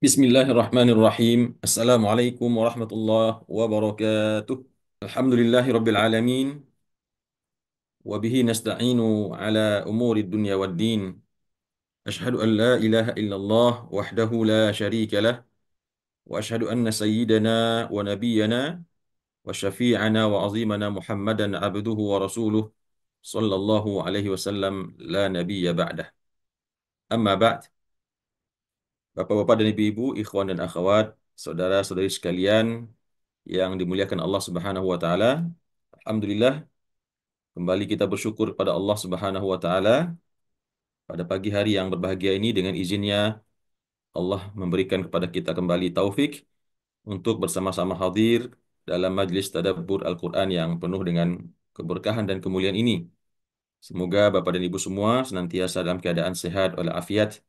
Bismillahirrahmanirrahim. Assalamualaikum warahmatullahi wabarakatuh. Alhamdulillahi rabbil alamin. Wa bihi nasta'inu ala umuri dunya wad din. Ashhadu an la ilaha illallah wahdahu la syarika lah. Wa ashhadu anna sayyidana wa nabiyyana wa syafi'ana wa azimana Muhammadan abduhu wa rasuluh sallallahu alaihi wasallam la nabiyya ba'dah. Amma ba'd. Bapak-bapak dan ibu-ibu, ikhwan dan akhwat, saudara-saudari sekalian yang dimuliakan Allah Subhanahu wa taala. Alhamdulillah, kembali kita bersyukur pada Allah Subhanahu wa taala pada pagi hari yang berbahagia ini dengan izinnya Allah memberikan kepada kita kembali taufik untuk bersama-sama hadir dalam majlis tadabbur Al-Qur'an yang penuh dengan keberkahan dan kemuliaan ini. Semoga Bapak dan Ibu semua senantiasa dalam keadaan sehat walafiat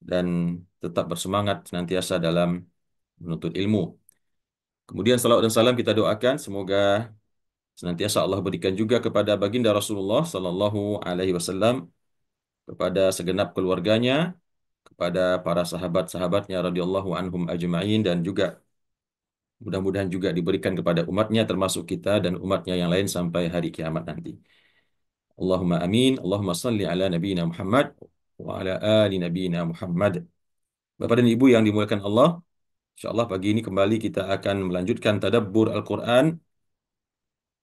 dan tetap bersemangat senantiasa dalam menuntut ilmu. Kemudian salawat dan salam kita doakan semoga senantiasa Allah berikan juga kepada baginda Rasulullah Sallallahu Alaihi Wasallam, kepada segenap keluarganya, kepada para sahabat-sahabatnya radhiyallahu anhum ajma'in, dan juga mudah-mudahan juga diberikan kepada umatnya termasuk kita dan umatnya yang lain sampai hari kiamat nanti. Allahumma amin. Allahumma salli ala nabiyina Muhammad wa ala ali nabiyina Muhammad. Bapak dan Ibu yang dimuliakan Allah, insyaallah pagi ini kembali kita akan melanjutkan tadabbur Al-Quran,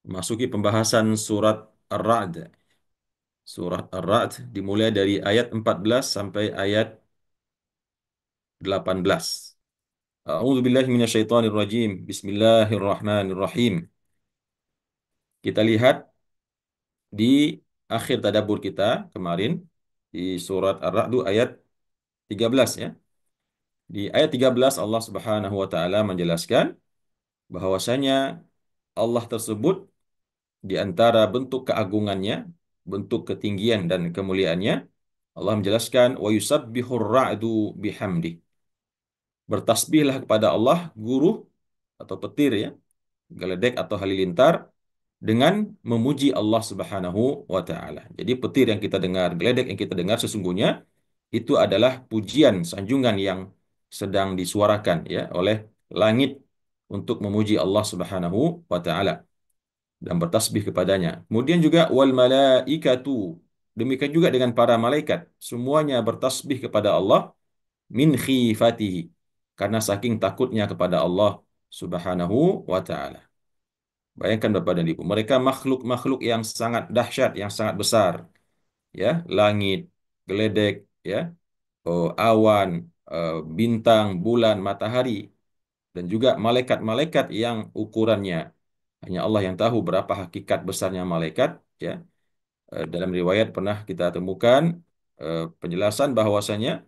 memasuki pembahasan surat Ar-Ra'd. Surat Ar-Ra'd dimulai dari ayat 14 sampai ayat 18. A'udzu billahi minasyaitonir rajim. Bismillahirrahmanirrahim. Kita lihat di akhir tadabbur kita kemarin di surat Ar-Ra'd ayat 13 ya. Di ayat 13 Allah Subhanahu wa taala menjelaskan bahwasanya Allah tersebut di antara bentuk keagungannya, bentuk ketinggian dan kemuliaannya, Allah menjelaskan wa yusabbihur ra'du bihamdi. Bertasbihlah kepada Allah guru atau petir ya, geledek atau halilintar dengan memuji Allah Subhanahu wa taala. Jadi petir yang kita dengar, geledek yang kita dengar sesungguhnya itu adalah pujian, sanjungan yang sedang disuarakan ya oleh langit untuk memuji Allah Subhanahu wa taala dan bertasbih kepadanya. Kemudian juga wal malaikatu, demikian juga dengan para malaikat, semuanya bertasbih kepada Allah min khifatihi, karena saking takutnya kepada Allah Subhanahu wa taala. Bayangkan Bapak dan Ibu, mereka makhluk-makhluk yang sangat dahsyat, yang sangat besar, ya, langit, geledek, ya, awan, bintang, bulan, matahari, dan juga malaikat-malaikat yang ukurannya hanya Allah yang tahu berapa hakikat besarnya malaikat, ya. Dalam riwayat pernah kita temukan penjelasan bahwasanya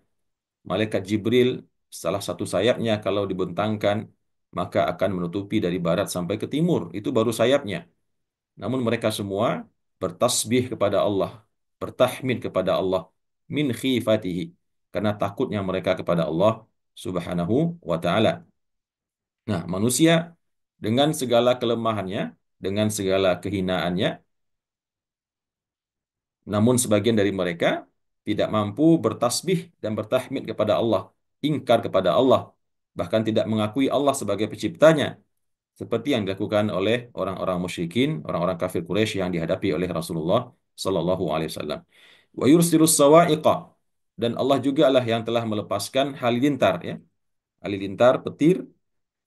malaikat Jibril salah satu sayapnya kalau dibentangkan maka akan menutupi dari barat sampai ke timur. Itu baru sayapnya. Namun mereka semua bertasbih kepada Allah, bertahmid kepada Allah min khifatihi, karena takutnya mereka kepada Allah Subhanahu wa taala. Nah, manusia dengan segala kelemahannya, dengan segala kehinaannya, namun sebagian dari mereka tidak mampu bertasbih dan bertahmid kepada Allah, ingkar kepada Allah, bahkan tidak mengakui Allah sebagai penciptanya, seperti yang dilakukan oleh orang-orang musyrikin, orang-orang kafir Quraisy yang dihadapi oleh Rasulullah Sallallahu Alaihi Wasallam. Wa yursilus sawa'iqa, dan Allah juga lah yang telah melepaskan halilintar ya, halilintar petir,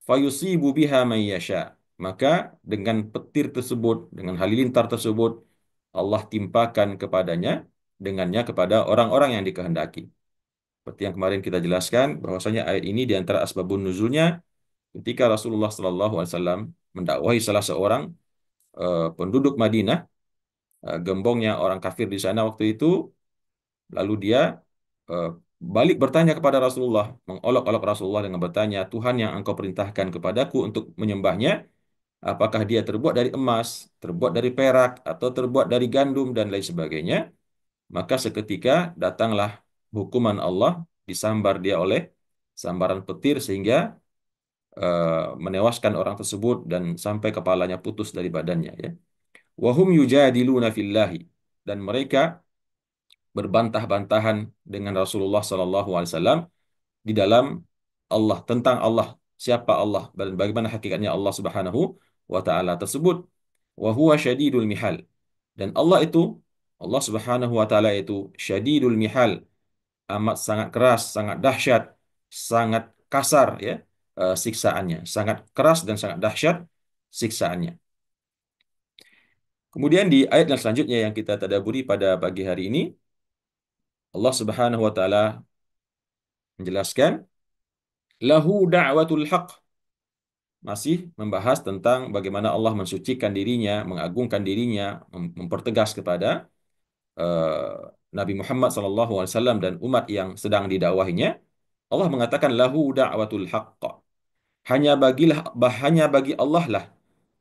fayusibu biha may yasha. Maka dengan petir tersebut, dengan halilintar tersebut, Allah timpakan kepadanya, dengannya kepada orang-orang yang dikehendaki. Seperti yang kemarin kita jelaskan, bahwasanya ayat ini di antara asbabun nuzulnya ketika Rasulullah Sallallahu Alaihi Wasallam mendakwahi salah seorang penduduk Madinah, gembongnya orang kafir di sana waktu itu, lalu dia eh, balik bertanya kepada Rasulullah, mengolok-olok Rasulullah dengan bertanya, Tuhan yang engkau perintahkan kepadaku untuk menyembahnya, apakah dia terbuat dari emas, terbuat dari perak, atau terbuat dari gandum, dan lain sebagainya. Maka seketika datanglah hukuman Allah, disambar dia oleh sambaran petir sehingga menewaskan orang tersebut dan sampai kepalanya putus dari badannya ya. Wahum yujadiluna fillahi, dan mereka berbantah-bantahan dengan Rasulullah Sallallahu Alaihi Wasallam di dalam Allah, tentang Allah, siapa Allah dan bagaimana hakikatnya Allah Subhanahu wa taala tersebut. Wa huwa syadidul mihal. Dan Allah Subhanahu wa taala itu syadidul mihal, amat sangat keras, sangat dahsyat, sangat kasar ya, siksaannya, sangat keras dan sangat dahsyat siksaannya. Kemudian di ayat yang selanjutnya yang kita tadaburi pada pagi hari ini, Allah Subhanahu wa taala menjelaskan lahu da'watul haq, masih membahas tentang bagaimana Allah mensucikan dirinya, mengagungkan dirinya, mempertegas kepada Nabi Muhammad SAW dan umat yang sedang didakwahinya. Allah mengatakan lahu da'watul haqq. Hanya bagi Allah lah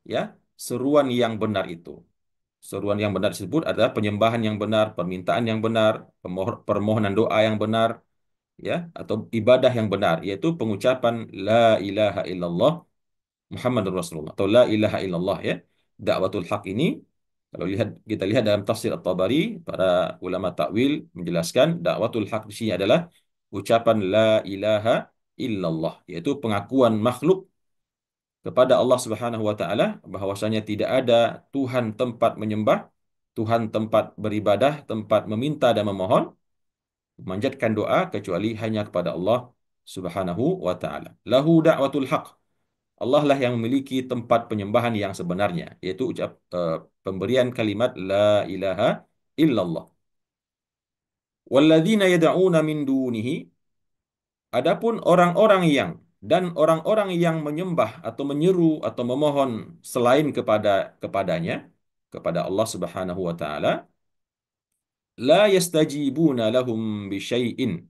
ya seruan yang benar itu. Seruan yang benar tersebut adalah penyembahan yang benar, permintaan yang benar, permohonan doa yang benar, ya, atau ibadah yang benar, yaitu pengucapan la ilaha illallah Muhammadur Rasulullah atau la ilaha illallah ya. Dakwatul haq ini kalau kita lihat dalam tafsir At-Tabari, para ulama takwil menjelaskan dakwatul haq di sini adalah ucapan la ilaha illallah, yaitu pengakuan makhluk kepada Allah Subhanahu wa taala bahwasanya tidak ada Tuhan tempat menyembah, Tuhan tempat beribadah, tempat meminta dan memohon, memanjatkan doa kecuali hanya kepada Allah Subhanahu wa taala. Lahu da'watul haq. Allah lah yang memiliki tempat penyembahan yang sebenarnya, yaitu pemberian kalimat la ilaha illallah. Walladzina yad'una min dunihi, adapun orang-orang yang menyembah atau menyeru atau memohon selain kepadanya, kepada Allah Subhanahu wa taala, la yastajibuna lahum bisyai'in.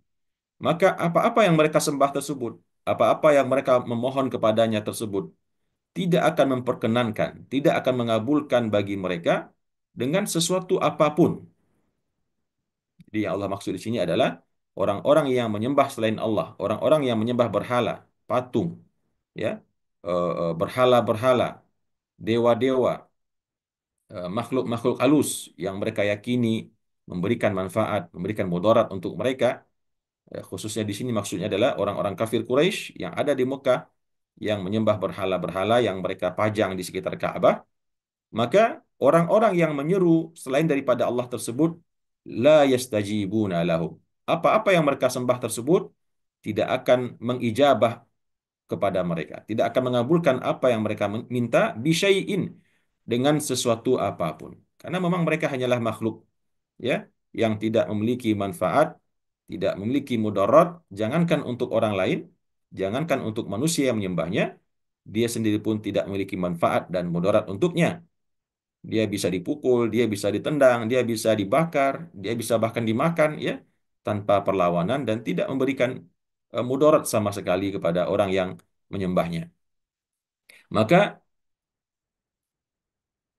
Maka apa-apa yang mereka sembah tersebut, apa-apa yang mereka memohon kepadanya tersebut, tidak akan memperkenankan, tidak akan mengabulkan bagi mereka dengan sesuatu apapun. Jadi yang Allah maksud di sini adalah orang-orang yang menyembah selain Allah, orang-orang yang menyembah berhala, patung, ya, berhala-berhala, dewa-dewa, makhluk-makhluk halus yang mereka yakini memberikan manfaat, memberikan mudarat untuk mereka. Khususnya di sini maksudnya adalah orang-orang kafir Quraisy yang ada di Mekah yang menyembah berhala-berhala yang mereka pajang di sekitar Ka'bah. Maka orang-orang yang menyeru selain daripada Allah tersebut la yastajibuna lahum. Apa-apa yang mereka sembah tersebut tidak akan mengijabah kepada mereka, tidak akan mengabulkan apa yang mereka minta bisyai'in, dengan sesuatu apapun. Karena memang mereka hanyalah makhluk ya yang tidak memiliki manfaat, tidak memiliki mudarat, jangankan untuk orang lain, jangankan untuk manusia yang menyembahnya, dia sendiri pun tidak memiliki manfaat dan mudarat untuknya. Dia bisa dipukul, dia bisa ditendang, dia bisa dibakar, dia bisa bahkan dimakan ya tanpa perlawanan dan tidak memberikan mudarat sama sekali kepada orang yang menyembahnya. Maka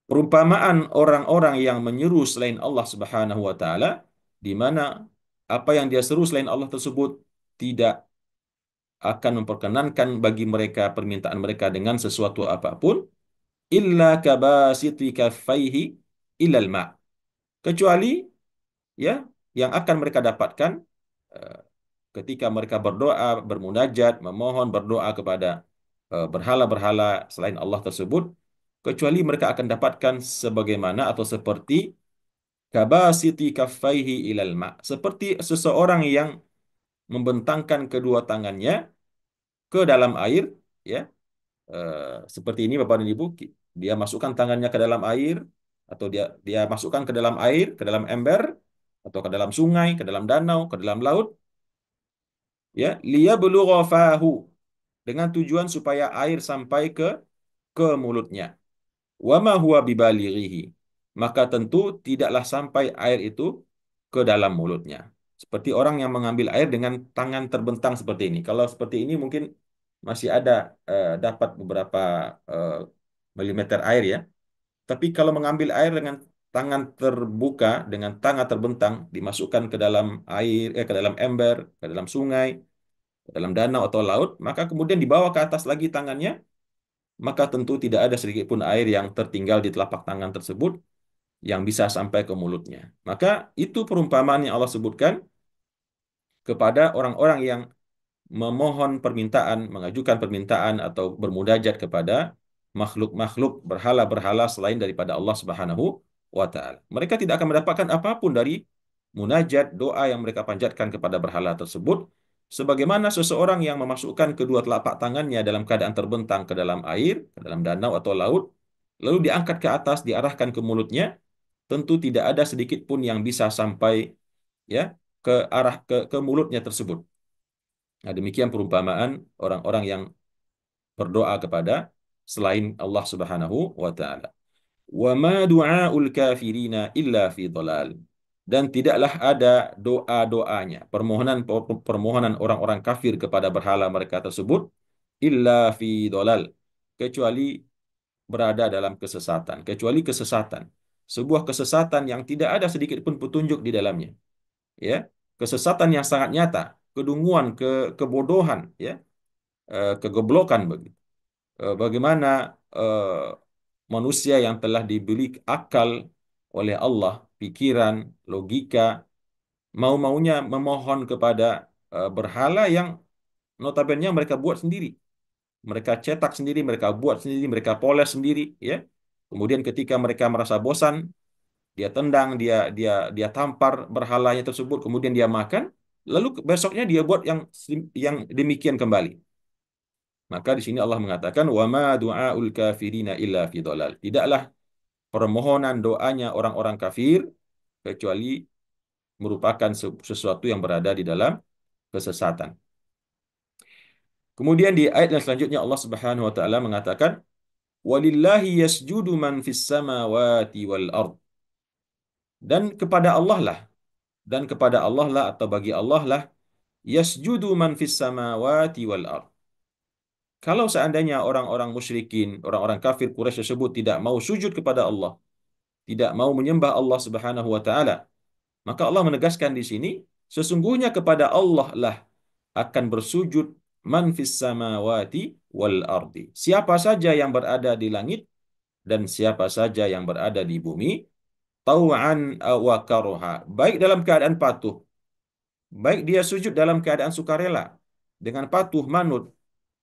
perumpamaan orang-orang yang menyeru selain Allah Subhanahu wa taala, di mana apa yang dia seru selain Allah tersebut tidak akan memperkenankan bagi mereka permintaan mereka dengan sesuatu apapun, illa kabasiti kaffaihi ilal ma', kecuali ya yang akan mereka dapatkan eh, ketika mereka berdoa, bermunajat, memohon berdoa kepada berhala-berhala selain Allah tersebut, kecuali mereka akan dapatkan sebagaimana atau seperti kabasiti kaffaihi ilal ma', seperti seseorang yang membentangkan kedua tangannya ke dalam air ya. Seperti ini Bapak dan Ibu, dia masukkan tangannya ke dalam air atau dia dia masukkan ke dalam air, ke dalam ember atau ke dalam sungai, ke dalam danau, ke dalam laut ya, liyablugha fahu, dengan tujuan supaya air sampai ke mulutnya. Wa ma huwa bibalighihi, maka tentu tidaklah sampai air itu ke dalam mulutnya. Seperti orang yang mengambil air dengan tangan terbentang seperti ini. Kalau seperti ini mungkin masih ada dapat beberapa eh, milimeter air ya. Tapi kalau mengambil air dengan tangan terbuka, dengan tangan terbentang, dimasukkan ke dalam air, ke dalam ember, ke dalam sungai, ke dalam danau atau laut, maka kemudian dibawa ke atas lagi tangannya, maka tentu tidak ada sedikit pun air yang tertinggal di telapak tangan tersebut yang bisa sampai ke mulutnya. Maka itu perumpamaan yang Allah sebutkan kepada orang-orang yang memohon permintaan, mengajukan permintaan atau bermunajat kepada makhluk-makhluk berhala-berhala selain daripada Allah Subhanahu wa taala. Mereka tidak akan mendapatkan apapun dari munajat doa yang mereka panjatkan kepada berhala tersebut, sebagaimana seseorang yang memasukkan kedua telapak tangannya dalam keadaan terbentang ke dalam air, ke dalam danau atau laut, lalu diangkat ke atas, diarahkan ke mulutnya, tentu tidak ada sedikit pun yang bisa sampai ya ke arah ke mulutnya tersebut. Nah, demikian perumpamaan orang-orang yang berdoa kepada selain Allah Subhanahu wa taala. Wa ma du'aul kafirina illa fi dhalal. Dan tidaklah ada doa-doanya, permohonan orang-orang kafir kepada berhala mereka tersebut illa fi dhalal, kecuali berada dalam kesesatan, kecuali kesesatan. Sebuah kesesatan yang tidak ada sedikit pun petunjuk di dalamnya, ya. Kesesatan yang sangat nyata, kedunguan, kebodohan, ya, kegoblokan begitu. Bagaimana manusia yang telah diberi akal oleh Allah, pikiran, logika, mau-maunya memohon kepada berhala yang notabene mereka buat sendiri. Mereka cetak sendiri, mereka buat sendiri, mereka poles sendiri, ya. Kemudian ketika mereka merasa bosan, dia tendang, dia tampar berhalanya tersebut, kemudian dia makan, lalu besoknya dia buat yang demikian kembali. Maka di sini Allah mengatakan wa ma du'aul kafirina illa fi dhalal. Tidaklah permohonan doanya orang-orang kafir kecuali merupakan sesuatu yang berada di dalam kesesatan. Kemudian di ayat yang selanjutnya Allah Subhanahu wa taala mengatakan walillahi yasjudu man fis samawati wal ard. Dan kepada Allah lah, dan kepada Allah lah atau bagi Allah lah yasjudu man fis samawati wal ard. Kalau seandainya orang-orang musyrikin, orang-orang kafir Quraisy tersebut tidak mau sujud kepada Allah, tidak mau menyembah Allah Subhanahu wa taala, maka Allah menegaskan di sini, sesungguhnya kepada Allah lah akan bersujud man fis samawati wal ardi. Siapa saja yang berada di langit dan siapa saja yang berada di bumi, tau'an wa karoha, baik dalam keadaan patuh, baik dia sujud dalam keadaan sukarela, dengan patuh manut,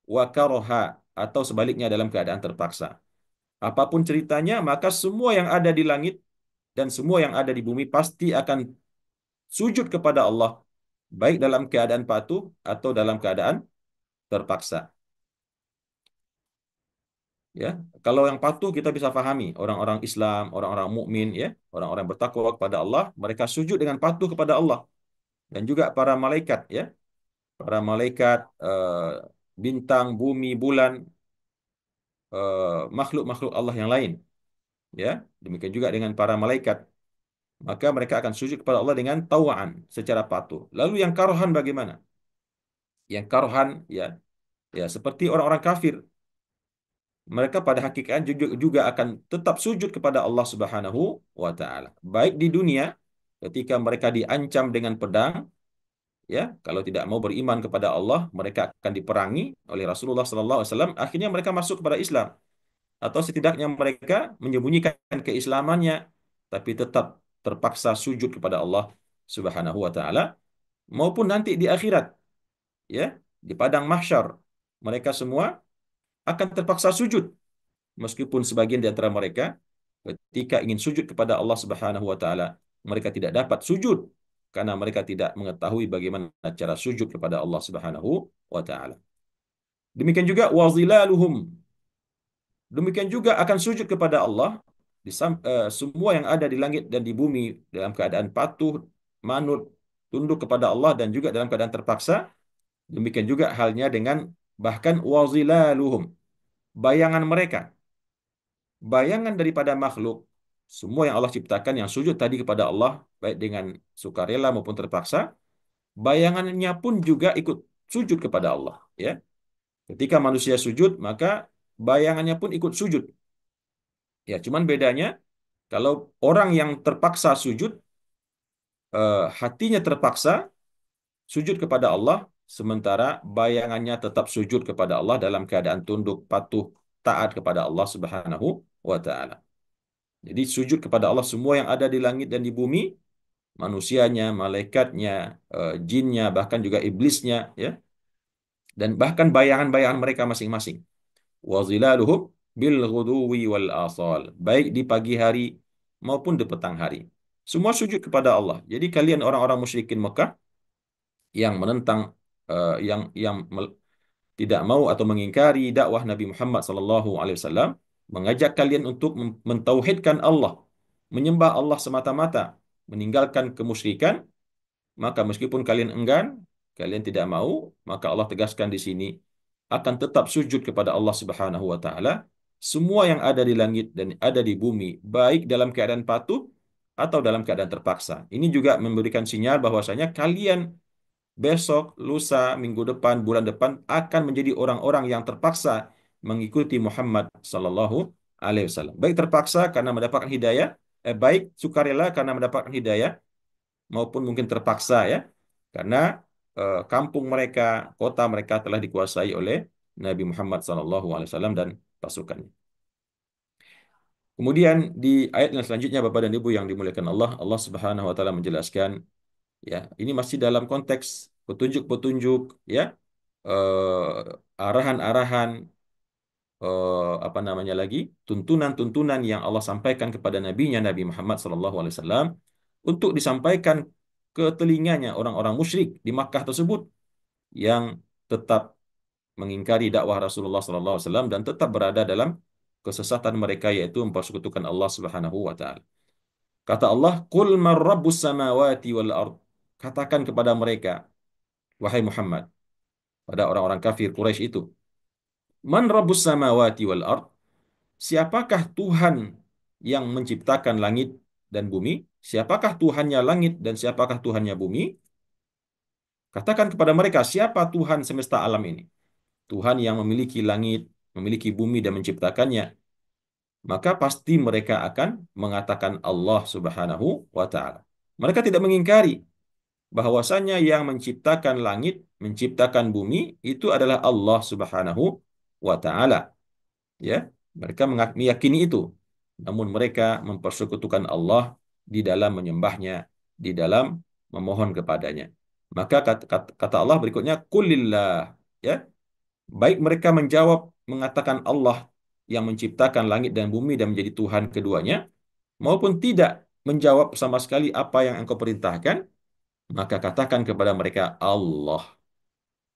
wa karoha, atau sebaliknya dalam keadaan terpaksa. Apapun ceritanya, maka semua yang ada di langit dan semua yang ada di bumi pasti akan sujud kepada Allah, baik dalam keadaan patuh atau dalam keadaan terpaksa. Ya, kalau yang patuh kita bisa pahami orang-orang Islam, orang-orang mukmin, ya, orang-orang bertakwa kepada Allah, mereka sujud dengan patuh kepada Allah dan juga para malaikat, ya, para malaikat, bintang, bumi, bulan, makhluk-makhluk Allah yang lain, ya, demikian juga dengan para malaikat. Maka mereka akan sujud kepada Allah dengan tawaan, secara patuh. Lalu yang karohan bagaimana? Yang karohan, ya, ya seperti orang-orang kafir, mereka pada hakikatnya juga akan tetap sujud kepada Allah Subhanahu wa taala. Baik di dunia ketika mereka diancam dengan pedang, ya, kalau tidak mau beriman kepada Allah, mereka akan diperangi oleh Rasulullah sallallahu alaihi wasallam, akhirnya mereka masuk kepada Islam atau setidaknya mereka menyembunyikan keislamannya tapi tetap terpaksa sujud kepada Allah Subhanahu wa taala, maupun nanti di akhirat, ya, di padang mahsyar, mereka semua akan terpaksa sujud. Meskipun sebagian di antara mereka ketika ingin sujud kepada Allah Subhanahu wa taala, mereka tidak dapat sujud karena mereka tidak mengetahui bagaimana cara sujud kepada Allah Subhanahu wa taala. Demikian juga wazilaluhum. Demikian juga akan sujud kepada Allah semua yang ada di langit dan di bumi dalam keadaan patuh, manut, tunduk kepada Allah dan juga dalam keadaan terpaksa. Demikian juga halnya dengan bahkan wazilaluhum, bayangan mereka, bayangan daripada makhluk, semua yang Allah ciptakan yang sujud tadi kepada Allah, baik dengan sukarela maupun terpaksa, bayangannya pun juga ikut sujud kepada Allah. Ya, ketika manusia sujud, maka bayangannya pun ikut sujud. Ya, cuman bedanya kalau orang yang terpaksa sujud, hatinya terpaksa sujud kepada Allah, sementara bayangannya tetap sujud kepada Allah dalam keadaan tunduk, patuh, taat kepada Allah Subhanahu wa taala. Jadi sujud kepada Allah semua yang ada di langit dan di bumi, manusianya, malaikatnya, jinnya, bahkan juga iblisnya, ya. dan bahkan bayangan-bayangan mereka masing-masing. Wa zilaluhum bil ghuduwi wal asal. Baik di pagi hari maupun di petang hari. Semua sujud kepada Allah. Jadi kalian orang-orang musyrikin Mekah yang menentang yang tidak mau atau mengingkari dakwah Nabi Muhammad SAW mengajak kalian untuk mentauhidkan Allah, menyembah Allah semata-mata, meninggalkan kemusyrikan, maka meskipun kalian enggan, kalian tidak mau, maka Allah tegaskan di sini akan tetap sujud kepada Allah Subhanahu wa taala semua yang ada di langit dan ada di bumi, baik dalam keadaan patuh atau dalam keadaan terpaksa. Ini juga memberikan sinyal bahwasanya kalian besok, lusa, minggu depan, bulan depan akan menjadi orang-orang yang terpaksa mengikuti Muhammad Sallallahu Alaihi Wasallam. Baik terpaksa karena mendapatkan hidayah, baik sukarela karena mendapatkan hidayah, maupun mungkin terpaksa ya, karena kampung mereka, kota mereka telah dikuasai oleh Nabi Muhammad Sallallahu Alaihi Wasallam dan pasukannya. Kemudian di ayat yang selanjutnya, Bapak dan Ibu yang dimuliakan Allah, Allah Subhanahu Wa Taala menjelaskan, ya, ini masih dalam konteks petunjuk-petunjuk, ya, arahan-arahan, apa namanya lagi, tuntunan-tuntunan yang Allah sampaikan kepada nabinya Nabi Muhammad SAW untuk disampaikan ke telinganya orang-orang musyrik di Makkah tersebut yang tetap mengingkari dakwah Rasulullah SAW dan tetap berada dalam kesesatan mereka, yaitu mempersekutukan Allah Subhanahu wa taala. Kata Allah, "Qul man rabbus samawati wal ard." Katakan kepada mereka, wahai Muhammad, pada orang-orang kafir Quraisy itu, "Man rabbus samawati wal ard?" Siapakah Tuhan yang menciptakan langit dan bumi? Siapakah Tuhannya langit dan siapakah Tuhannya bumi? Katakan kepada mereka, siapa Tuhan semesta alam ini? Tuhan yang memiliki langit, memiliki bumi dan menciptakannya. Maka pasti mereka akan mengatakan Allah Subhanahu wa taala. Mereka tidak mengingkari bahwasanya yang menciptakan langit, menciptakan bumi itu adalah Allah Subhanahu wa taala. Ya, mereka meyakini itu. Namun mereka mempersekutukan Allah di dalam menyembahnya, di dalam memohon kepadanya. Maka kata Allah berikutnya, kulillah. Ya, baik mereka menjawab mengatakan Allah yang menciptakan langit dan bumi dan menjadi Tuhan keduanya, maupun tidak menjawab sama sekali apa yang engkau perintahkan, maka katakan kepada mereka Allah.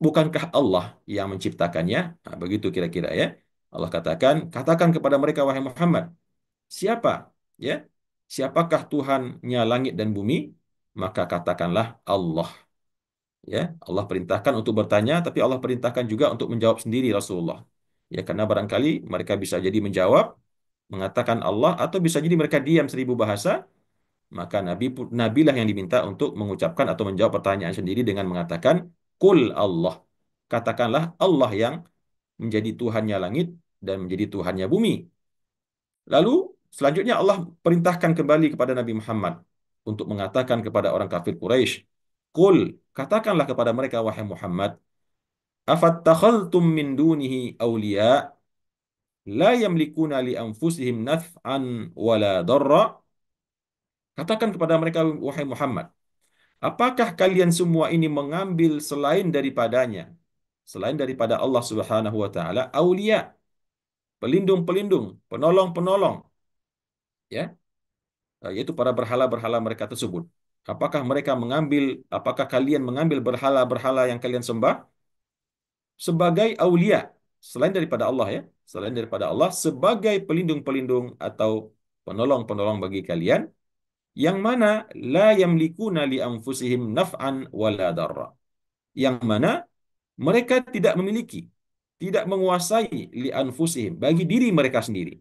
Bukankah Allah yang menciptakannya? Nah, begitu kira-kira ya. Allah katakan kepada mereka, wahai Muhammad, siapa? Ya, siapakah Tuhannya langit dan bumi? Maka katakanlah Allah. Ya, Allah perintahkan untuk bertanya, tapi Allah perintahkan juga untuk menjawab sendiri Rasulullah. Ya, karena barangkali mereka bisa jadi menjawab, mengatakan Allah, atau bisa jadi mereka diam 1.000 bahasa, maka nabilah yang diminta untuk mengucapkan atau menjawab pertanyaan sendiri dengan mengatakan, Kul Allah. Katakanlah Allah yang menjadi Tuhannya langit dan menjadi Tuhannya bumi. Lalu selanjutnya Allah perintahkan kembali kepada Nabi Muhammad untuk mengatakan kepada orang kafir Quraisy, Kul, katakanlah kepada mereka, wahai Muhammad, afattakhadhtum min dunihi awliya la yamlikuna li anfusihim naf'an wala darra. Katakan kepada mereka, wahai Muhammad, apakah kalian semua ini mengambil selain daripada Allah Subhanahu wa taala, aulia, pelindung-pelindung, penolong-penolong, ya, yaitu para berhala-berhala mereka tersebut. Apakah kalian mengambil berhala-berhala yang kalian sembah sebagai aulia, selain daripada Allah ya, selain daripada Allah sebagai pelindung-pelindung atau penolong-penolong bagi kalian, yang mana la yamlikuna li anfusihim naf'an wala darra. Yang mana mereka tidak memiliki, tidak menguasai li anfusihim, bagi diri mereka sendiri,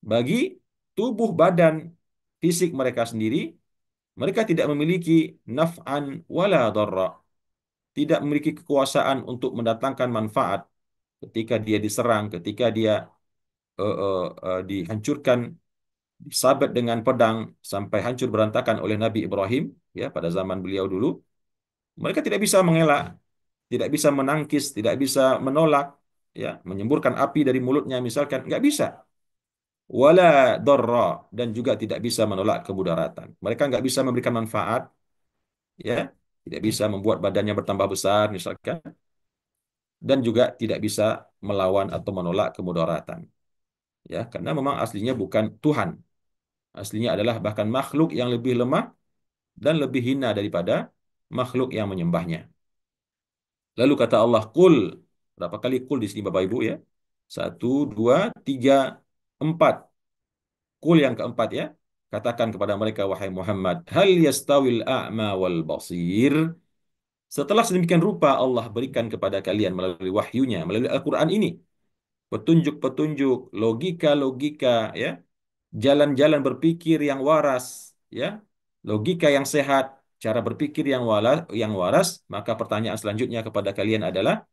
bagi tubuh badan fisik mereka sendiri, mereka tidak memiliki naf'an wala darra, tidak memiliki kekuasaan untuk mendatangkan manfaat ketika dia diserang, ketika dia dihancurkan, disabet dengan pedang sampai hancur berantakan oleh Nabi Ibrahim ya pada zaman beliau dulu. Mereka tidak bisa mengelak, tidak bisa menangkis, tidak bisa menolak, ya, menyemburkan api dari mulutnya misalkan, nggak bisa. Wala darra, dan juga tidak bisa menolak kemudaratan. Mereka nggak bisa memberikan manfaat, ya, tidak bisa membuat badannya bertambah besar misalkan, dan juga tidak bisa melawan atau menolak kemudaratan. Ya, karena memang aslinya bukan Tuhan. Aslinya adalah bahkan makhluk yang lebih lemah dan lebih hina daripada makhluk yang menyembahnya. Lalu kata Allah, kul. Berapa kali kul di sini Bapak Ibu ya? Satu, dua, tiga, empat. Kul yang keempat ya. Katakan kepada mereka, wahai Muhammad, hal yastawil a'ma wal basir. Setelah sedemikian rupa Allah berikan kepada kalian melalui wahyunya, melalui Al-Quran ini, petunjuk-petunjuk, logika-logika, ya, jalan-jalan berpikir yang waras, ya, logika yang sehat, cara berpikir yang waras, maka pertanyaan selanjutnya kepada kalian adalah,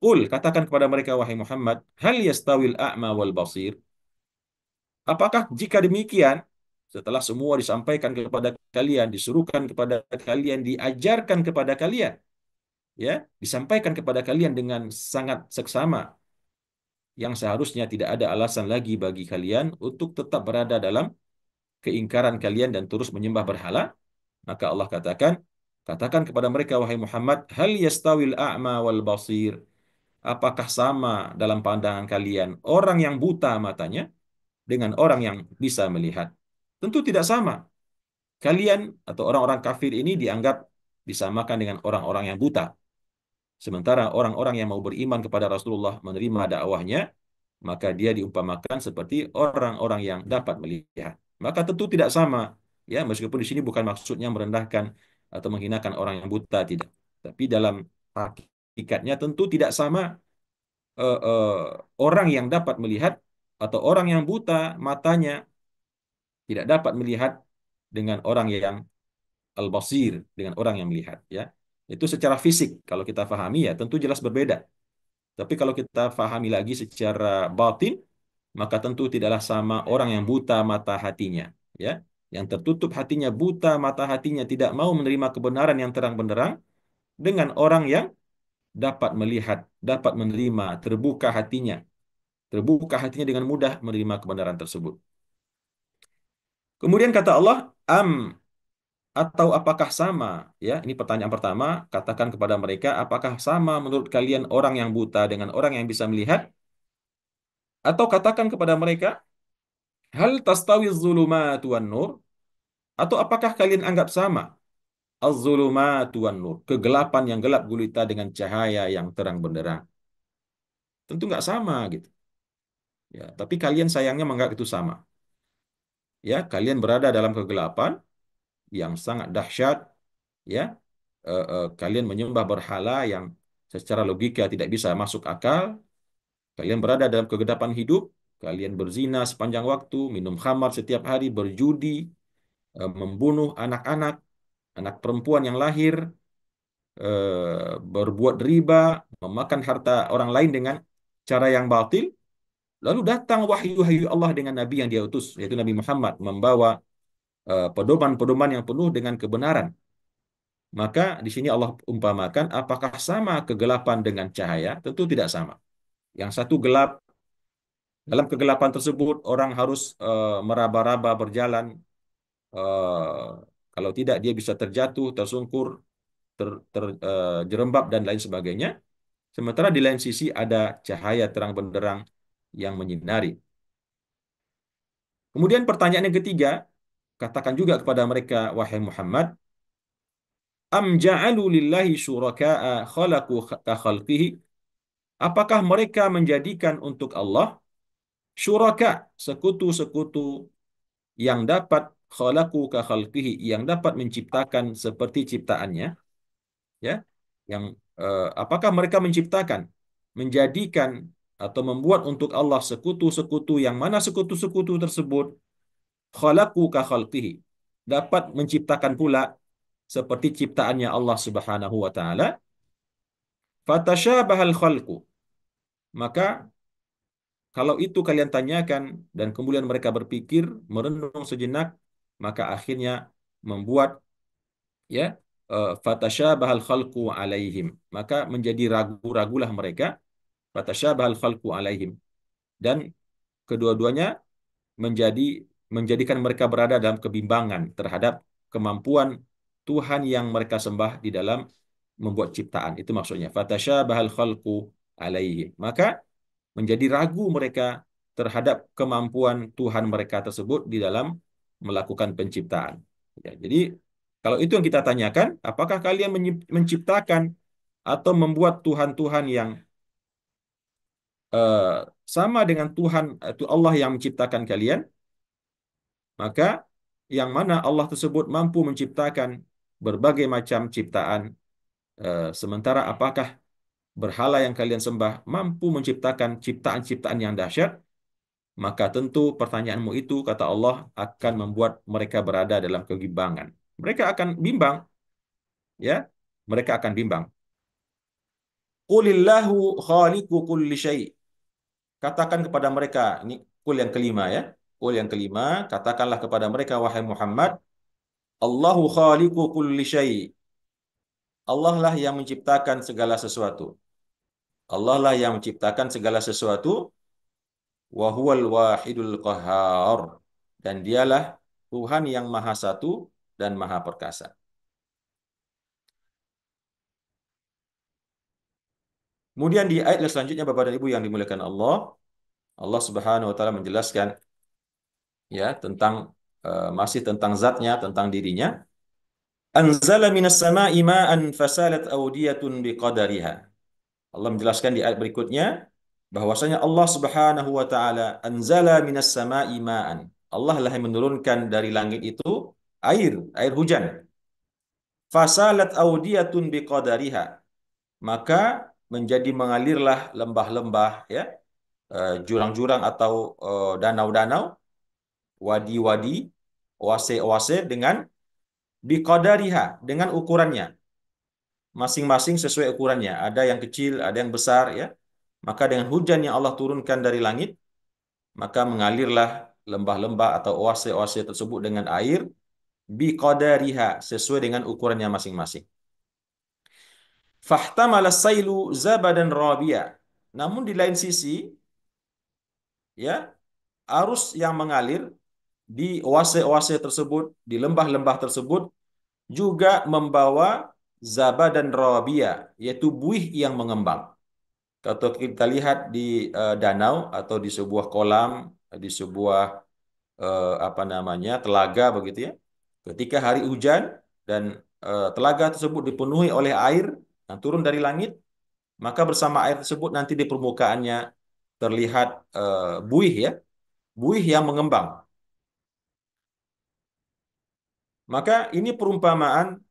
Qul, katakan kepada mereka, wahai Muhammad, hal yastawil a'ma wal basir? Apakah jika demikian, setelah semua disampaikan kepada kalian, disuruhkan kepada kalian, diajarkan kepada kalian, ya, disampaikan kepada kalian dengan sangat seksama, yang seharusnya tidak ada alasan lagi bagi kalian untuk tetap berada dalam keingkaran kalian dan terus menyembah berhala, maka Allah katakan, katakan kepada mereka, wahai Muhammad, hal yastawil a'ma wal basir? Apakah sama dalam pandangan kalian orang yang buta matanya dengan orang yang bisa melihat? Tentu tidak sama. Kalian atau orang-orang kafir ini dianggap disamakan dengan orang-orang yang buta. Sementara orang-orang yang mau beriman kepada Rasulullah, menerima dakwahnya, maka dia diumpamakan seperti orang-orang yang dapat melihat. Maka tentu tidak sama. Ya, meskipun di sini bukan maksudnya merendahkan atau menghinakan orang yang buta, tidak. Tapi dalam hakikatnya tentu tidak sama orang yang dapat melihat atau orang yang buta matanya tidak dapat melihat dengan orang yang al-basir, dengan orang yang melihat, ya. Itu secara fisik kalau kita pahami ya tentu jelas berbeda. Tapi kalau kita pahami lagi secara batin, maka tentu tidaklah sama orang yang buta mata hatinya, ya. Yang tertutup hatinya, buta mata hatinya, tidak mau menerima kebenaran yang terang benderang, dengan orang yang dapat melihat, dapat menerima, terbuka hatinya dengan mudah menerima kebenaran tersebut. Kemudian kata Allah, atau apakah sama? Ya, ini pertanyaan pertama. Katakan kepada mereka, apakah sama menurut kalian orang yang buta dengan orang yang bisa melihat? Atau katakan kepada mereka, hal tastawi zulumatu wan nur? Atau apakah kalian anggap sama? Az-zulumatu wan nur. Kegelapan yang gelap gulita dengan cahaya yang terang benderang. Tentu nggak sama gitu. Ya, tapi kalian sayangnya menganggap itu sama. Ya, kalian berada dalam kegelapan yang sangat dahsyat, ya. Kalian menyembah berhala yang secara logika tidak bisa masuk akal. Kalian berada dalam kegelapan hidup. Kalian berzina sepanjang waktu, minum khamar setiap hari, berjudi, membunuh anak-anak, anak perempuan yang lahir, berbuat riba, memakan harta orang lain dengan cara yang batil. Lalu datang wahyu-wahyu Allah dengan Nabi yang dia utus, yaitu Nabi Muhammad, membawa pedoman-pedoman yang penuh dengan kebenaran. Maka di sini Allah umpamakan, apakah sama kegelapan dengan cahaya? Tentu tidak sama. Yang satu gelap, dalam kegelapan tersebut orang harus meraba-raba berjalan. eh, Kalau tidak dia bisa terjatuh, tersungkur, jerembab dan lain sebagainya. Sementara di lain sisi ada cahaya terang benderang yang menyinari. Kemudian pertanyaan yang ketiga, katakan juga kepada mereka, wahai Muhammad, am ja'alu lillahi syuraka'a khalaqu ka khalqihi? Apakah mereka menjadikan untuk Allah syuraka, sekutu-sekutu yang dapat khalaqu ka khalqihi, yang dapat menciptakan seperti ciptaannya, ya? Yang apakah mereka menciptakan, menjadikan atau membuat untuk Allah sekutu-sekutu, yang mana sekutu-sekutu tersebut khalaqu ka khalqihi, dapat menciptakan pula seperti ciptaannya Allah Subhanahu wa taala. Fatasyabahal khalqu, maka kalau itu kalian tanyakan dan kemudian mereka berpikir, merenung sejenak, maka akhirnya membuat, ya, fatasyabahal khalqu alaihim, maka menjadi ragu-ragulah mereka, fatasyabahal khalqu alaihim, dan kedua-duanya menjadi menjadikan mereka berada dalam kebimbangan terhadap kemampuan Tuhan yang mereka sembah di dalam membuat ciptaan. Itu maksudnya. Fatasyabahal khalqu alaihi. Maka menjadi ragu mereka terhadap kemampuan Tuhan mereka tersebut di dalam melakukan penciptaan. Ya, jadi kalau itu yang kita tanyakan, apakah kalian menciptakan atau membuat Tuhan-Tuhan yang eh, sama dengan Tuhan itu Allah yang menciptakan kalian? Maka yang mana Allah tersebut mampu menciptakan berbagai macam ciptaan, sementara apakah berhala yang kalian sembah mampu menciptakan ciptaan-ciptaan yang dahsyat? Maka tentu pertanyaanmu itu, kata Allah, akan membuat mereka berada dalam kebimbangan. Mereka akan bimbang, ya. Mereka akan bimbang. Qulillahu khaliqu kulli syai'. Katakan kepada mereka, ini kul yang kelima ya. Kul yang kelima, katakanlah kepada mereka, wahai Muhammad, Allahu khaliqu kulli syai'. Allah lah yang menciptakan segala sesuatu. Allah lah yang menciptakan segala sesuatu, wa huwal wahidul qahhar. Dan dialah Tuhan yang maha satu dan maha perkasa. Kemudian di ayat selanjutnya, Bapak dan Ibu yang dimuliakan Allah, Allah Subhanahu wa taala menjelaskan ya tentang masih tentang zatnya, tentang dirinya. Anzala minas sama'i ma'an fasalat awdiyatun biqadariha. Allah menjelaskan di ayat berikutnya bahwasanya Allah Subhanahu wa taala anzala minas sama'i ma'an. Allah lah yang menurunkan dari langit itu air hujan. Fasalat awdiyatun biqadariha. Maka menjadi mengalirlah lembah-lembah ya, jurang-jurang atau danau-danau, wadi-wadi, oase-oase dengan biqadariha, dengan ukurannya. Masing-masing sesuai ukurannya. Ada yang kecil, ada yang besar ya. Maka dengan hujan yang Allah turunkan dari langit, maka mengalirlah lembah-lembah atau oase-oase tersebut dengan air biqadariha, sesuai dengan ukurannya masing-masing. Fahtamala sailu zabadan rabiya. Namun di lain sisi, ya, arus yang mengalir di oase-oase tersebut, di lembah-lembah tersebut juga membawa zabadan rabiya, yaitu buih yang mengembang. Kalau kita lihat di danau atau di sebuah kolam, di sebuah apa namanya telaga begitu ya. Ketika hari hujan dan telaga tersebut dipenuhi oleh air yang turun dari langit, maka bersama air tersebut nanti di permukaannya terlihat buih ya, buih yang mengembang. Maka ini perumpamaan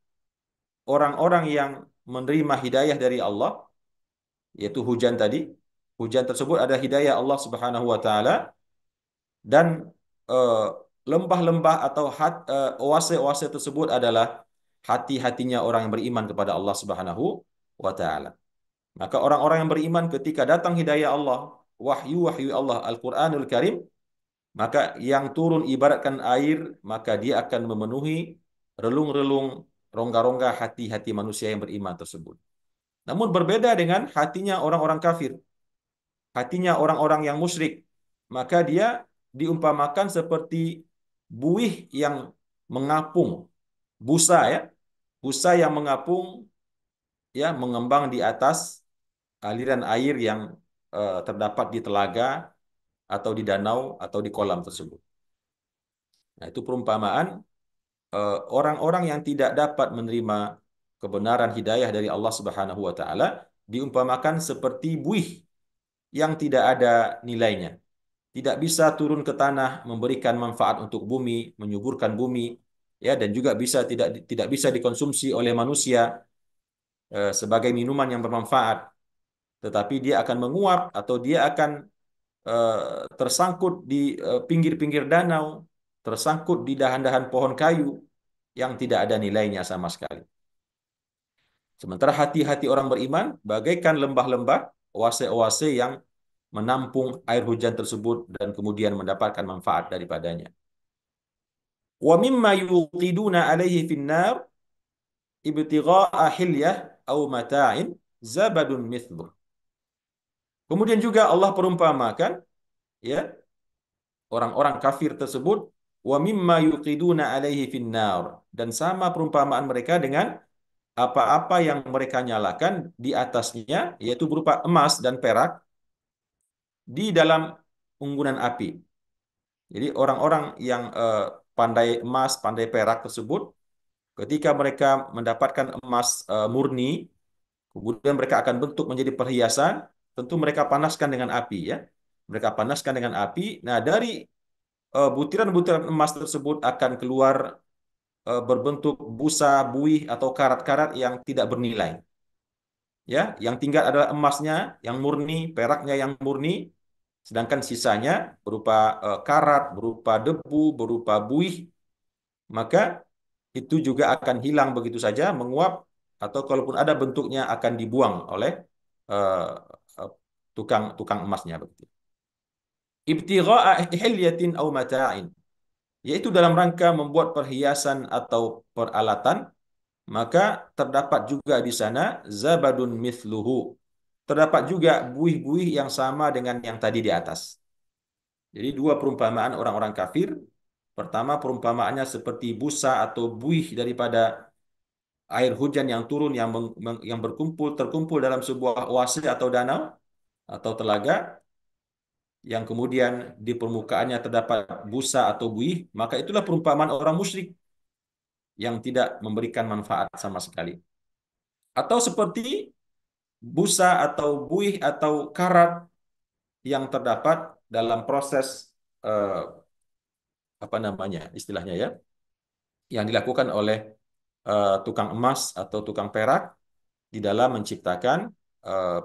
orang-orang yang menerima hidayah dari Allah, yaitu hujan tadi. Hujan tersebut ada hidayah Allah Subhanahu wa taala, dan eh, lembah-lembah atau oase-oase tersebut adalah hati-hatinya orang yang beriman kepada Allah Subhanahu wa taala. Maka orang-orang yang beriman ketika datang hidayah Allah, wahyu-wahyu Allah, Al-Qur'anul Karim, maka yang turun ibaratkan air, maka dia akan memenuhi relung-relung, rongga-rongga hati-hati manusia yang beriman tersebut. Namun berbeda dengan hatinya orang-orang kafir, hatinya orang-orang yang musyrik, maka dia diumpamakan seperti buih yang mengapung, busa ya, busa yang mengapung ya, mengembang di atas aliran air yang terdapat di telaga atau di danau atau di kolam tersebut. Nah, itu perumpamaan orang-orang yang tidak dapat menerima kebenaran hidayah dari Allah Subhanahu wa taala diumpamakan seperti buih yang tidak ada nilainya. Tidak bisa turun ke tanah memberikan manfaat untuk bumi, menyuburkan bumi, ya, dan juga tidak bisa dikonsumsi oleh manusia sebagai minuman yang bermanfaat, tetapi dia akan menguap atau dia akan tersangkut di pinggir-pinggir danau, tersangkut di dahan-dahan pohon kayu yang tidak ada nilainya sama sekali. Sementara hati-hati orang beriman bagaikan lembah-lembah, oase-oase yang menampung air hujan tersebut dan kemudian mendapatkan manfaat daripadanya. Wa mimma yuqiduna alaihi finnar ibtigha'a hilyah au mata'in zabadun mithluh. Kemudian juga Allah perumpamakan ya orang-orang kafir tersebut, wa mimma yuqiduna alaihi finnar, dan sama perumpamaan mereka dengan apa-apa yang mereka nyalakan di atasnya, yaitu berupa emas dan perak, di dalam unggunan api. Jadi orang-orang yang pandai emas, pandai perak tersebut, ketika mereka mendapatkan emas murni, kemudian mereka akan bentuk menjadi perhiasan, tentu mereka panaskan dengan api ya. Mereka panaskan dengan api. Nah, dari butiran-butiran emas tersebut akan keluar berbentuk busa, buih atau karat-karat yang tidak bernilai. Ya, yang tinggal adalah emasnya yang murni, peraknya yang murni, sedangkan sisanya berupa karat, berupa debu, berupa buih, maka itu juga akan hilang begitu saja, menguap, atau kalaupun ada bentuknya akan dibuang oleh eh, eh, tukang emasnya begitu. Ibtigha'a hilyatin aw mata'in, yaitu dalam rangka membuat perhiasan atau peralatan, maka terdapat juga di sana zabadun mithluhu. Terdapat juga buih-buih yang sama dengan yang tadi di atas. Jadi dua perumpamaan orang-orang kafir. Pertama perumpamaannya seperti busa atau buih daripada air hujan yang turun yang terkumpul dalam sebuah oase atau danau atau telaga, yang kemudian di permukaannya terdapat busa atau buih, maka itulah perumpamaan orang musyrik yang tidak memberikan manfaat sama sekali. Atau seperti busa atau buih atau karat yang terdapat dalam proses eh, apa namanya istilahnya ya, yang dilakukan oleh tukang emas atau tukang perak di dalam menciptakan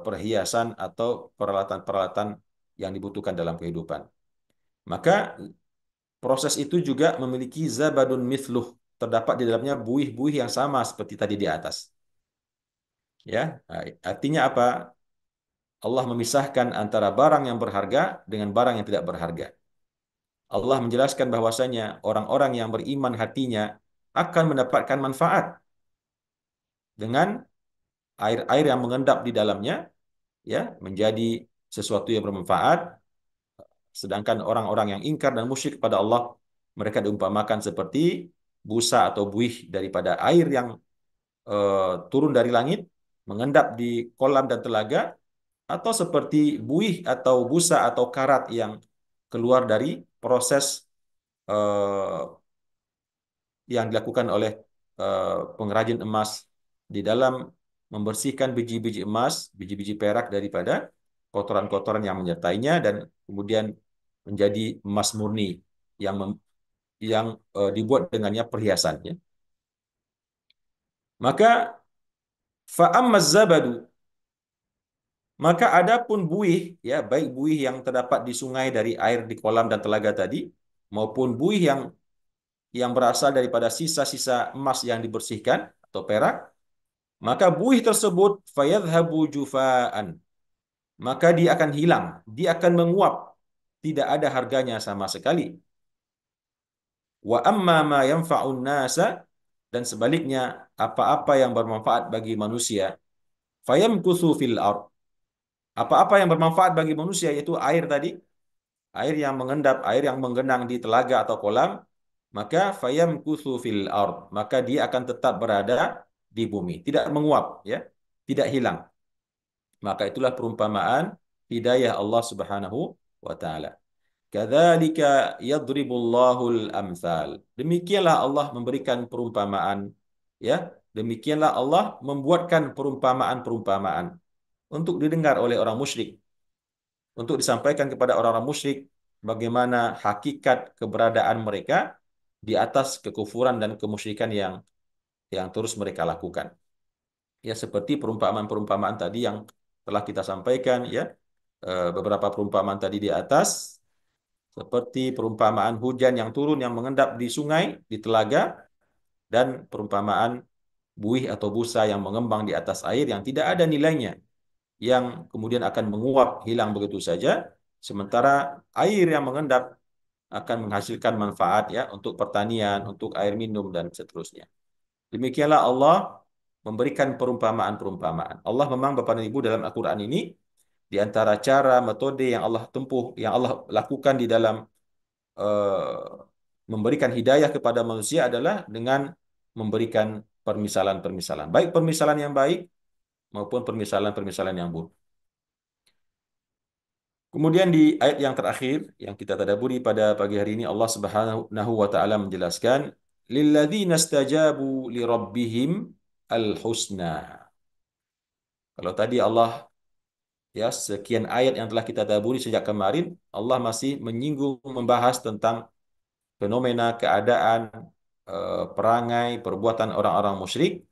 perhiasan atau peralatan-peralatan yang dibutuhkan dalam kehidupan. Maka proses itu juga memiliki zabadun mithluh, terdapat di dalamnya buih-buih yang sama seperti tadi di atas. Ya, nah, artinya apa? Allah memisahkan antara barang yang berharga dengan barang yang tidak berharga. Allah menjelaskan bahwasanya orang-orang yang beriman hatinya akan mendapatkan manfaat dengan air-air yang mengendap di dalamnya, ya, menjadi sesuatu yang bermanfaat. Sedangkan orang-orang yang ingkar dan musyrik kepada Allah, mereka diumpamakan seperti busa atau buih daripada air yang turun dari langit, mengendap di kolam dan telaga, atau seperti buih atau busa atau karat yang keluar dari proses eh, yang dilakukan oleh pengrajin emas di dalam membersihkan biji-biji emas, biji-biji perak daripada kotoran-kotoran yang menyertainya, dan kemudian menjadi emas murni yang dibuat dengannya perhiasan ya. Maka fa'ammaz zabadu, maka adapun buih ya, baik buih yang terdapat di sungai dari air di kolam dan telaga tadi, maupun buih yang berasal daripada sisa-sisa emas yang dibersihkan atau perak, maka buih tersebut fayadhhabu jufaan, maka dia akan hilang, dia akan menguap, tidak ada harganya sama sekali. Wa amma ma yanfa'un nasa, dan sebaliknya apa-apa yang bermanfaat bagi manusia, fayamkuthu fil ard, apa-apa yang bermanfaat bagi manusia yaitu air tadi, air yang mengendap, air yang menggenang di telaga atau kolam, maka fayamkuthu fil ard, maka dia akan tetap berada di bumi, tidak menguap ya, tidak hilang. Maka itulah perumpamaan hidayah Allah Subhanahu wa taala. Kadzalika yadribullahul amsal. Demikianlah Allah memberikan perumpamaan ya. Demikianlah Allah membuatkan perumpamaan-perumpamaan untuk didengar oleh orang musyrik, untuk disampaikan kepada orang-orang musyrik bagaimana hakikat keberadaan mereka di atas kekufuran dan kemusyrikan yang terus mereka lakukan. Ya, seperti perumpamaan-perumpamaan tadi yang telah kita sampaikan ya. Beberapa perumpamaan tadi di atas, seperti perumpamaan hujan yang turun yang mengendap di sungai, di telaga, dan perumpamaan buih atau busa yang mengembang di atas air yang tidak ada nilainya, yang kemudian akan menguap hilang begitu saja, sementara air yang mengendap akan menghasilkan manfaat ya untuk pertanian, untuk air minum dan seterusnya. Demikianlah Allah memberikan perumpamaan-perumpamaan. Allah memang Bapak dan Ibu dalam Al-Qur'an ini, di antara cara metode yang Allah tempuh, yang Allah lakukan di dalam memberikan hidayah kepada manusia adalah dengan memberikan permisalan-permisalan. Baik permisalan yang baik maupun permisalan-permisalan yang buruk. Kemudian di ayat yang terakhir yang kita tadaburi pada pagi hari ini Allah Subhanahu wa taala menjelaskan lilladzina stajabu li rabbihim al-husna. Kalau tadi Allah ya sekian ayat yang telah kita tadaburi sejak kemarin Allah masih menyinggung membahas tentang fenomena keadaan perangai perbuatan orang-orang musyrik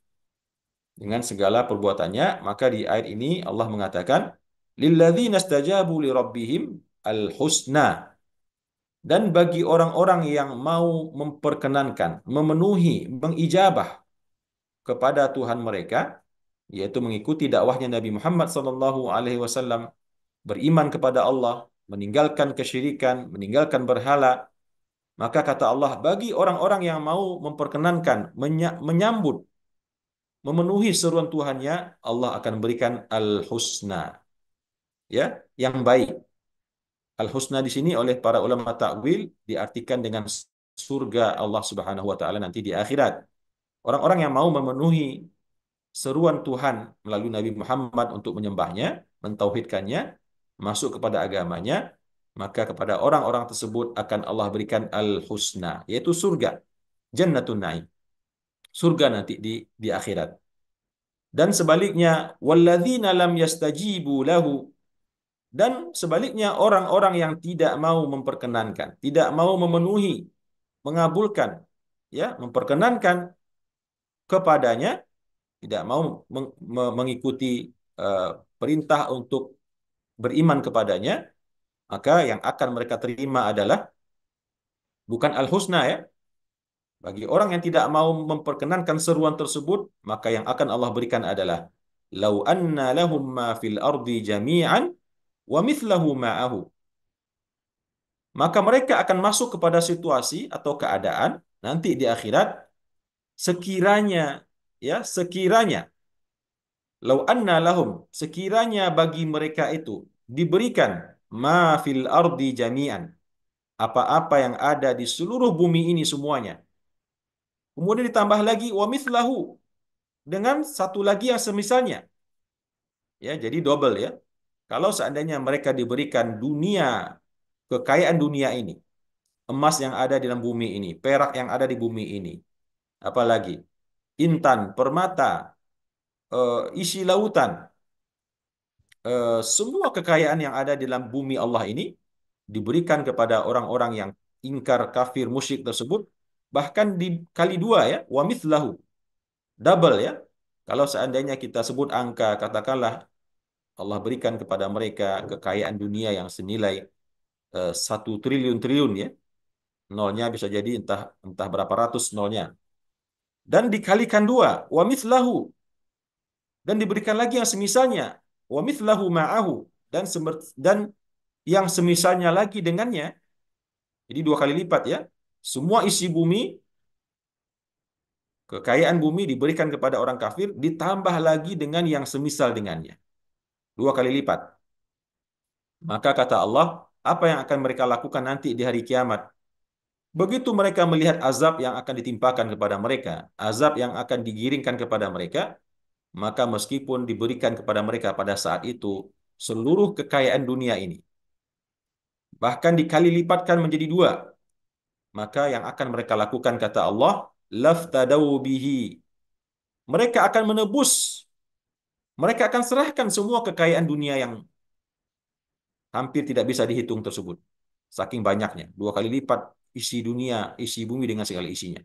dengan segala perbuatannya, maka di ayat ini Allah mengatakan lilladzina stajabu li rabbihim al-husna, dan bagi orang-orang yang mau memperkenankan, memenuhi, mengijabah kepada Tuhan mereka, yaitu mengikuti dakwahnya Nabi Muhammad SAW, beriman kepada Allah, meninggalkan kesyirikan, meninggalkan berhala, maka kata Allah, bagi orang-orang yang mau memperkenankan, menyambut, memenuhi seruan Tuhannya, Allah akan berikan al-husna, ya, yang baik. Al-husna di sini oleh para ulama takwil diartikan dengan surga Allah Subhanahu wa taala nanti di akhirat. Orang-orang yang mau memenuhi seruan Tuhan melalui Nabi Muhammad untuk menyembahnya, mentauhidkannya, masuk kepada agamanya, maka kepada orang-orang tersebut akan Allah berikan al-husna, yaitu surga, jannatun naim, surga nanti di akhirat. Dan sebaliknya, walladzina lam yastajibu lahu, dan sebaliknya orang-orang yang tidak mau memperkenankan, tidak mau memenuhi, mengabulkan, ya, memperkenankan kepadanya, tidak mau mengikuti eh, perintah untuk beriman kepadanya, maka yang akan mereka terima adalah bukan al-husna, ya. Bagi orang yang tidak mau memperkenankan seruan tersebut, maka yang akan Allah berikan adalah lau anna lahum ma fil ardi jami'an wa mithlahu ma'ahu. Maka mereka akan masuk kepada situasi atau keadaan nanti di akhirat sekiranya, ya, sekiranya lau anna lahum, sekiranya bagi mereka itu diberikan ma fil ardi jami'an, apa-apa yang ada di seluruh bumi ini semuanya. Kemudian ditambah lagi wa mithlahu, dengan satu lagi yang semisalnya. Ya, jadi double, ya. Kalau seandainya mereka diberikan dunia, kekayaan dunia ini, emas yang ada di dalam bumi ini, perak yang ada di bumi ini, apalagi intan, permata, isi lautan, semua kekayaan yang ada di dalam bumi Allah ini diberikan kepada orang-orang yang ingkar, kafir, musyrik tersebut, bahkan dikali dua, ya, wa mithlahu, double, ya. Kalau seandainya kita sebut angka, katakanlah Allah berikan kepada mereka kekayaan dunia yang senilai 1 triliun, ya. Nolnya bisa jadi entah entah berapa ratus nolnya. Dan dikalikan dua, wa mithlahu, dan diberikan lagi yang semisalnya, wa mithlahu ma'ahu, dan yang semisalnya lagi dengannya. Jadi 2 kali lipat, ya. Semua isi bumi, kekayaan bumi diberikan kepada orang kafir, ditambah lagi dengan yang semisal dengannya. 2 kali lipat. Maka kata Allah, apa yang akan mereka lakukan nanti di hari kiamat? Begitu mereka melihat azab yang akan ditimpakan kepada mereka, azab yang akan digiringkan kepada mereka, maka meskipun diberikan kepada mereka pada saat itu seluruh kekayaan dunia ini, bahkan dikali lipatkan menjadi 2, maka yang akan mereka lakukan, kata Allah, laftadau bihi. Mereka akan menebus, mereka akan serahkan semua kekayaan dunia yang hampir tidak bisa dihitung tersebut. Saking banyaknya, 2 kali lipat isi dunia, isi bumi dengan segala isinya.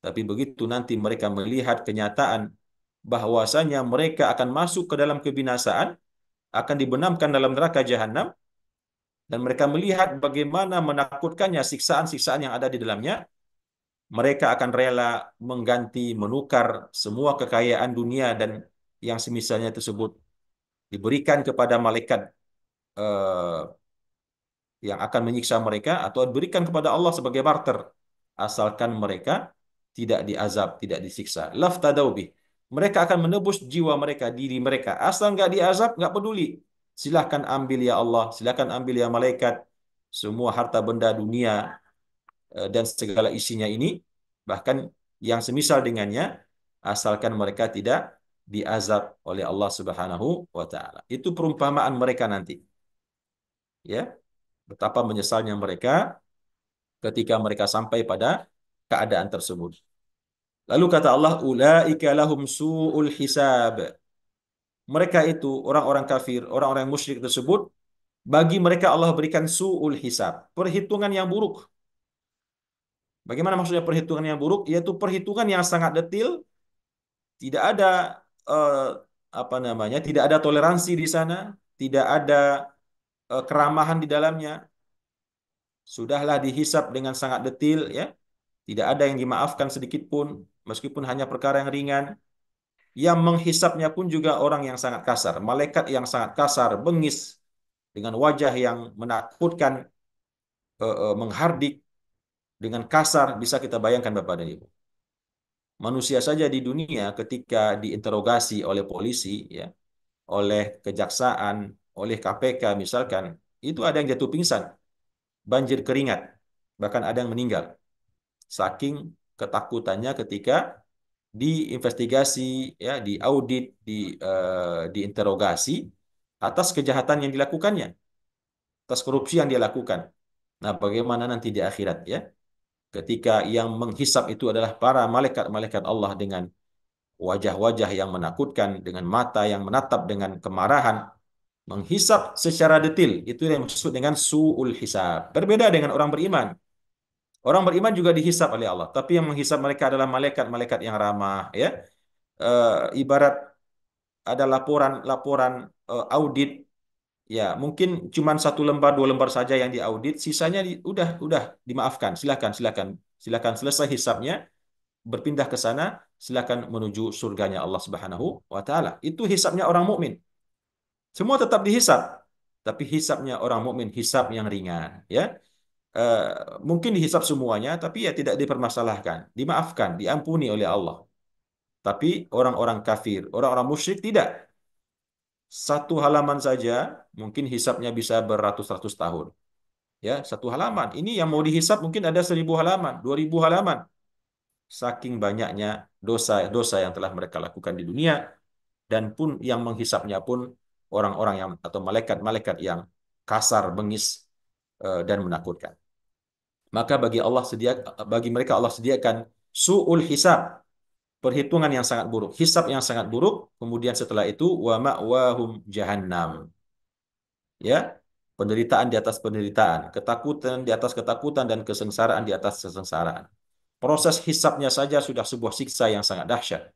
Tapi begitu nanti mereka melihat kenyataan bahwasanya mereka akan masuk ke dalam kebinasaan, akan dibenamkan dalam neraka jahanam, dan mereka melihat bagaimana menakutkannya siksaan-siksaan yang ada di dalamnya, mereka akan rela mengganti, menukar semua kekayaan dunia dan yang semisalnya tersebut diberikan kepada malaikat eh, yang akan menyiksa mereka, atau diberikan kepada Allah sebagai barter, asalkan mereka tidak diazab, tidak disiksa. Laftadau bih. Mereka akan menebus jiwa mereka, diri mereka. Asal nggak diazab, nggak peduli. Silahkan ambil ya Allah, silahkan ambil ya malaikat, semua harta benda dunia dan segala isinya ini, bahkan yang semisal dengannya, asalkan mereka tidak diazab oleh Allah Subhanahu wa taala. Itu perumpamaan mereka nanti, ya. Betapa menyesalnya mereka ketika mereka sampai pada keadaan tersebut. Lalu kata Allah, ulaika lahum su'ul hisab. Mereka itu orang-orang kafir, orang-orang musyrik tersebut, bagi mereka Allah berikan su'ul hisab, perhitungan yang buruk. Bagaimana maksudnya perhitungan yang buruk? Yaitu perhitungan yang sangat detil, tidak ada eh, apa namanya, tidak ada toleransi di sana, tidak ada keramahan di dalamnya. Sudahlah dihisap dengan sangat detil, ya. Tidak ada yang dimaafkan sedikit pun, meskipun hanya perkara yang ringan. Yang menghisapnya pun juga orang yang sangat kasar, malaikat yang sangat kasar, bengis, dengan wajah yang menakutkan, menghardik, dengan kasar, bisa kita bayangkan Bapak dan Ibu. Manusia saja di dunia ketika diinterogasi oleh polisi, ya, oleh kejaksaan, oleh KPK misalkan, itu ada yang jatuh pingsan, banjir keringat, bahkan ada yang meninggal. Saking ketakutannya ketika diinvestigasi, ya, diaudit, diinterogasi atas kejahatan yang dilakukannya, atas korupsi yang dia lakukan. Nah, bagaimana nanti di akhirat, ya? Ketika yang menghisap itu adalah para malaikat-malaikat Allah dengan wajah-wajah yang menakutkan, dengan mata yang menatap dengan kemarahan, menghisap secara detil, itu yang maksud dengan su'ul hisab. Berbeda dengan orang beriman. Orang beriman juga dihisap oleh Allah, tapi yang menghisap mereka adalah malaikat-malaikat yang ramah, ya. Ibarat ada laporan-laporan audit, ya mungkin cuma satu lembar dua lembar saja yang diaudit, sisanya udah dimaafkan, silakan silakan silakan selesai hisapnya, berpindah ke sana, silakan menuju surganya Allah Subhanahu wa taala. Itu hisapnya orang mukmin. Semua tetap dihisap, tapi hisapnya orang mukmin hisap yang ringan, ya. Eh, Mungkin dihisap semuanya, tapi ya tidak dipermasalahkan, dimaafkan, diampuni oleh Allah. Tapi orang-orang kafir, orang-orang musyrik tidak. Satu halaman saja mungkin hisapnya bisa beratus-ratus tahun. Ya, satu halaman. Ini yang mau dihisap mungkin ada 1.000 halaman, 2.000 halaman. Saking banyaknya dosa-dosa yang telah mereka lakukan di dunia, dan pun yang menghisapnya pun orang-orang yang atau malaikat-malaikat yang kasar, bengis, dan menakutkan. Maka bagi mereka Allah sediakan su'ul hisab, perhitungan yang sangat buruk, hisab yang sangat buruk. Kemudian setelah itu wa ma'wahum jahannam. Ya, penderitaan di atas penderitaan, ketakutan di atas ketakutan, dan kesengsaraan di atas kesengsaraan. Proses hisabnya saja sudah sebuah siksa yang sangat dahsyat,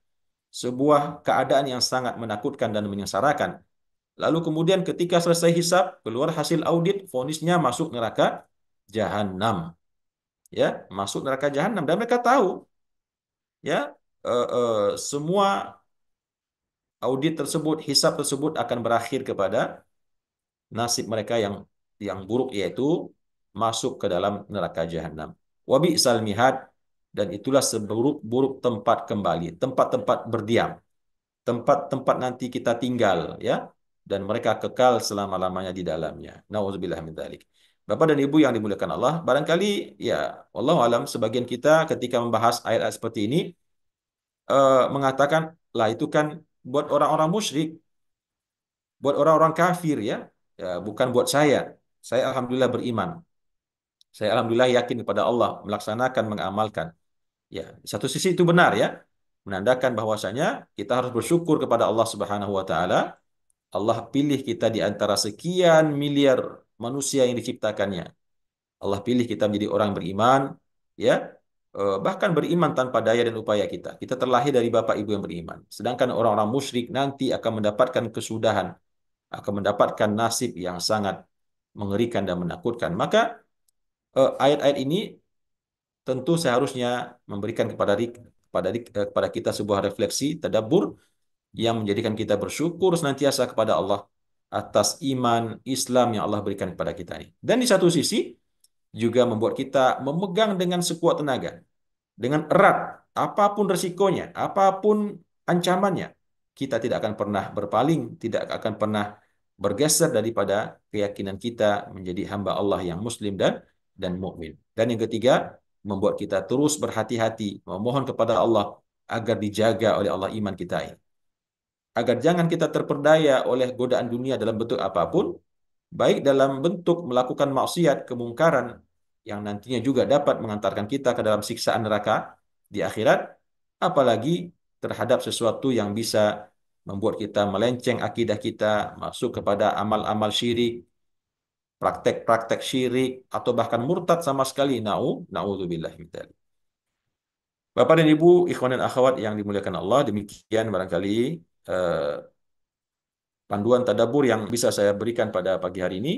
sebuah keadaan yang sangat menakutkan dan menyengsarakan. Lalu kemudian ketika selesai hisab, keluar hasil audit, vonisnya masuk neraka jahanam, ya, masuk neraka jahanam, dan mereka tahu, ya, semua audit tersebut, hisab tersebut akan berakhir kepada nasib mereka yang buruk, yaitu masuk ke dalam neraka jahanam. Wa bi'sal mihad, dan itulah seburuk-buruk tempat kembali, tempat-tempat berdiam, tempat-tempat nanti kita tinggal, ya, dan mereka kekal selama-lamanya di dalamnya. Nauzubillah min dzalik. Bapak dan Ibu yang dimuliakan Allah, barangkali, ya, wallahu alam, sebagian kita ketika membahas ayat-ayat seperti ini mengatakan, lah itu kan buat orang-orang musyrik, buat orang-orang kafir, ya. Ya, bukan buat saya. Saya alhamdulillah beriman. Saya alhamdulillah yakin kepada Allah, melaksanakan, mengamalkan. Ya, di satu sisi itu benar, ya. Menandakan bahwasanya kita harus bersyukur kepada Allah Subhanahu wa taala. Allah pilih kita di antara sekian miliar manusia yang diciptakannya. Allah pilih kita menjadi orang beriman, ya. Bahkan beriman tanpa daya dan upaya kita. Kita terlahir dari bapak ibu yang beriman. Sedangkan orang-orang musyrik nanti akan mendapatkan kesudahan, akan mendapatkan nasib yang sangat mengerikan dan menakutkan. Maka ayat-ayat ini tentu seharusnya memberikan kepada kita sebuah refleksi, tadabbur, yang menjadikan kita bersyukur senantiasa kepada Allah atas iman Islam yang Allah berikan kepada kita ini. Dan di satu sisi juga membuat kita memegang dengan sekuat tenaga, dengan erat, apapun resikonya, apapun ancamannya, kita tidak akan pernah berpaling, tidak akan pernah bergeser daripada keyakinan kita menjadi hamba Allah yang muslim dan mukmin. Dan yang ketiga, membuat kita terus berhati-hati, memohon kepada Allah agar dijaga oleh Allah iman kita ini. Agar jangan kita terperdaya oleh godaan dunia dalam bentuk apapun, baik dalam bentuk melakukan maksiat, kemungkaran, yang nantinya juga dapat mengantarkan kita ke dalam siksaan neraka di akhirat, apalagi terhadap sesuatu yang bisa membuat kita melenceng akidah kita, masuk kepada amal-amal syirik, praktek-praktek syirik, atau bahkan murtad sama sekali. Na'udzubillah min dzalik. Bapak dan Ibu, ikhwan dan akhwat yang dimuliakan Allah, demikian barangkali eh, panduan tadabbur yang bisa saya berikan pada pagi hari ini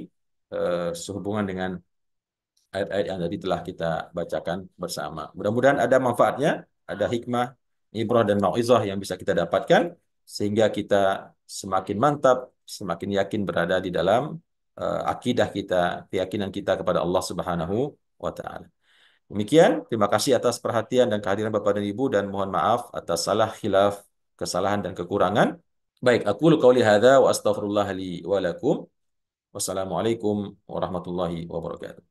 sehubungan dengan ayat-ayat yang tadi telah kita bacakan bersama. Mudah-mudahan ada manfaatnya, ada hikmah, ibrah dan mau'izah yang bisa kita dapatkan sehingga kita semakin mantap, semakin yakin berada di dalam akidah kita, keyakinan kita kepada Allah Subhanahu wa taala. Demikian, terima kasih atas perhatian dan kehadiran Bapak dan Ibu dan mohon maaf atas salah khilaf, kesalahan dan kekurangan. Baik, aku qauli hadza wa astaghfirullah li wa lakum. Wassalamualaikum warahmatullahi wabarakatuh.